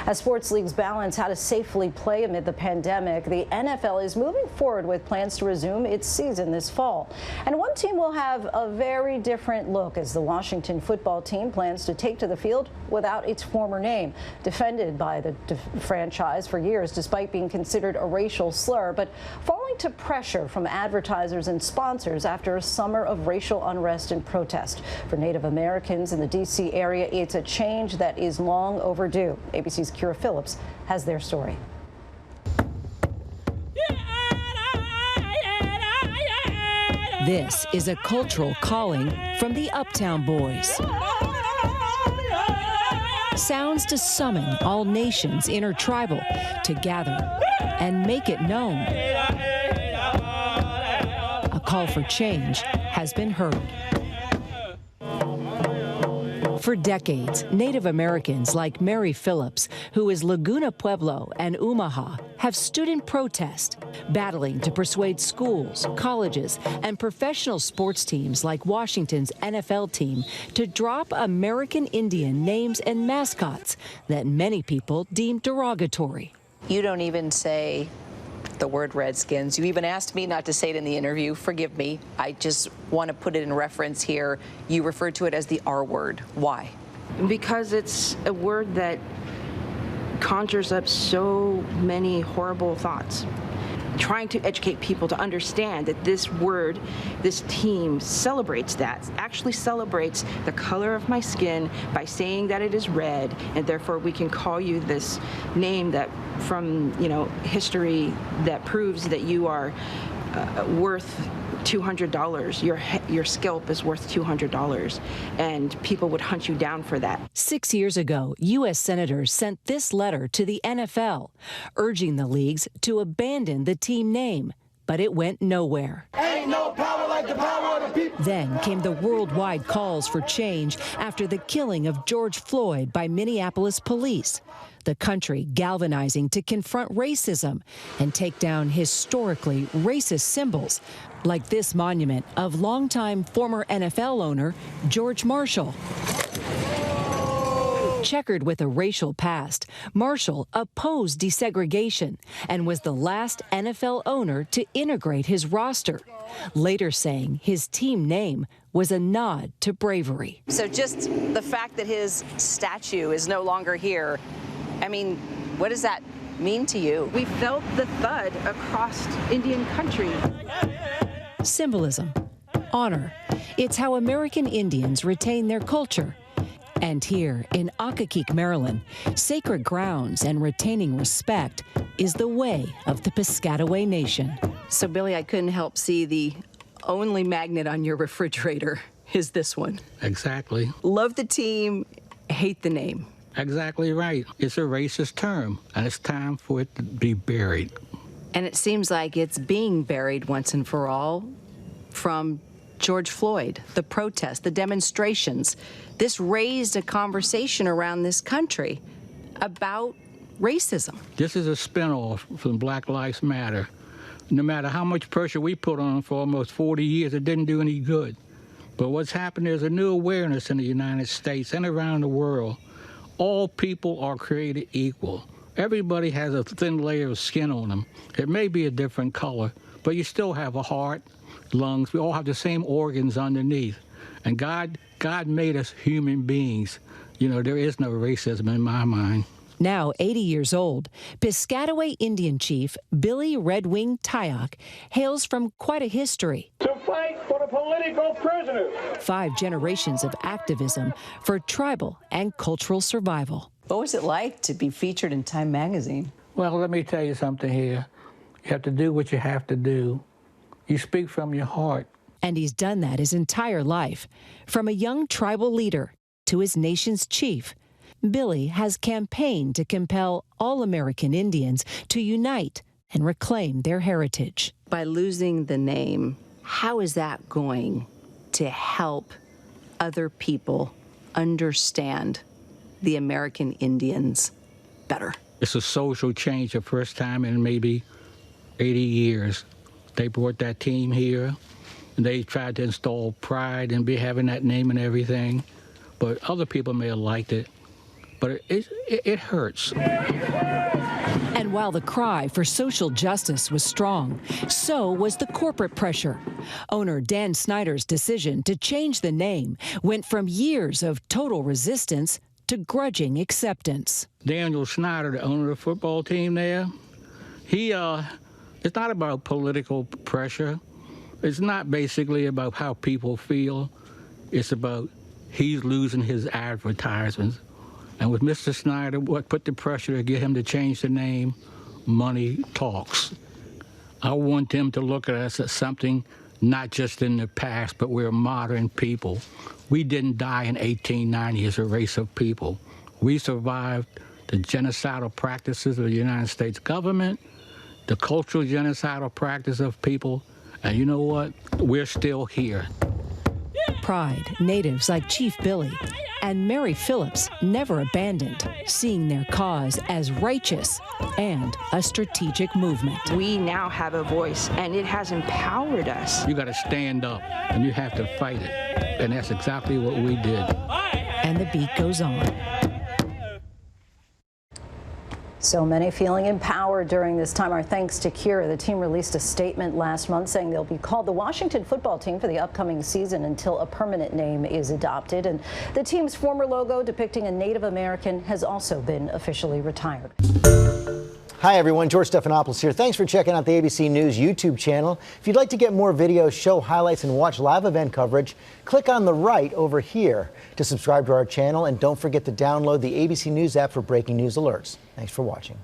As sports leagues balance how to safely play amid the pandemic, the NFL is moving forward with plans to resume its season this fall. And one team will have a very different look as the Washington football team plans to take to the field without its former name, defended by the franchise for years despite being considered a racial slur, but falling to pressure from advertisers and sponsors after a summer of racial unrest and protest. For Native Americans in the D.C. area, it's a change that is long overdue. ABC's Kyra Phillips has their story. This is a cultural calling from the Uptown Boys. Sounds to summon all nations intertribal to gather and make it known. A call for change has been heard. For decades, Native Americans like Mary Phillips, who is Laguna Pueblo and Omaha, have stood in protest, battling to persuade schools, colleges, and professional sports teams like Washington's NFL team to drop American Indian names and mascots that many people deem derogatory. You don't even say the word Redskins. You even asked me not to say it in the interview. Forgive me. I just want to put it in reference here. You referred to it as the R word. Why? Because it's a word that conjures up so many horrible thoughts. Trying to educate people to understand that this word, this team celebrates that, actually celebrates the color of my skin by saying that it is red, and therefore we can call you this name that from, history that proves that you are worth $200. Your scalp is worth $200, and people would hunt you down for that. 6 years ago, U.S. senators sent this letter to the NFL, urging the leagues to abandon the team name, but it went nowhere. Ain't no power like the power of the people. Then came the worldwide calls for change after the killing of George Floyd by Minneapolis police. The country galvanizing to confront racism and take down historically racist symbols, like this monument of longtime former NFL owner George Marshall. Checkered with a racial past, Marshall opposed desegregation and was the last NFL owner to integrate his roster, later saying his team name was a nod to bravery. So just the fact that his statue is no longer here, I mean, what does that mean to you? We felt the thud across Indian country. Symbolism, honor. It's how American Indians retain their culture. And here in Occokeek, Maryland, sacred grounds and retaining respect is the way of the Piscataway Nation. So, Billy, I couldn't help see the only magnet on your refrigerator is this one. Exactly. Love the team, hate the name. Exactly right. It's a racist term, and it's time for it to be buried. And it seems like it's being buried once and for all from George Floyd, the protests, the demonstrations. This raised a conversation around this country about racism. This is a spinoff from Black Lives Matter. No matter how much pressure we put on for almost 40 years, it didn't do any good. But what's happened is a new awareness in the United States and around the world. All people are created equal. Everybody has a thin layer of skin on them. It may be a different color, but you still have a heart, lungs. We all have the same organs underneath. And God made us human beings. There is no racism in my mind. Now 80 years old, Piscataway Indian Chief Billy Red Wing Tyock hails from quite a history. To fight for the political prisoners. 5 generations of activism for tribal and cultural survival. What was it like to be featured in Time magazine? Well, let me tell you something here. You have to do what you have to do. You speak from your heart. And he's done that his entire life. From a young tribal leader to his nation's chief, Billy has campaigned to compel all American Indians to unite and reclaim their heritage. By losing the name, how is that going to help other people understand the American Indians better? It's a social change, the first time in maybe 80 years. They brought that team here, and they tried to install pride and be having that name and everything. But other people may have liked it. but it hurts. And while the cry for social justice was strong, so was the corporate pressure. Owner Dan Snyder's decision to change the name went from years of total resistance to grudging acceptance. Daniel Snyder, the owner of the football team there, it's not about political pressure. It's not basically about how people feel. It's about he's losing his advertisements. And with Mr. Snyder, what put the pressure to get him to change the name? Money talks. I want them to look at us as something not just in the past, but we're modern people. We didn't die in 1890 as a race of people. We survived the genocidal practices of the United States government, the cultural genocidal practice of people, and you know what? We're still here. Pride, natives like Chief Billy and Mary Phillips never abandoned, seeing their cause as righteous and a strategic movement. We now have a voice, and it has empowered us. You got to stand up, and you have to fight it. And that's exactly what we did. And the beat goes on. So many feeling empowered during this time. Our thanks to Kyra. The team released a statement last month saying they'll be called the Washington football team for the upcoming season until a permanent name is adopted. And the team's former logo depicting a Native American has also been officially retired. Hi, everyone. George Stephanopoulos here. Thanks for checking out the ABC News YouTube channel. If you'd like to get more videos, show highlights, and watch live event coverage, click on the right over here to subscribe to our channel. And don't forget to download the ABC News app for breaking news alerts. Thanks for watching.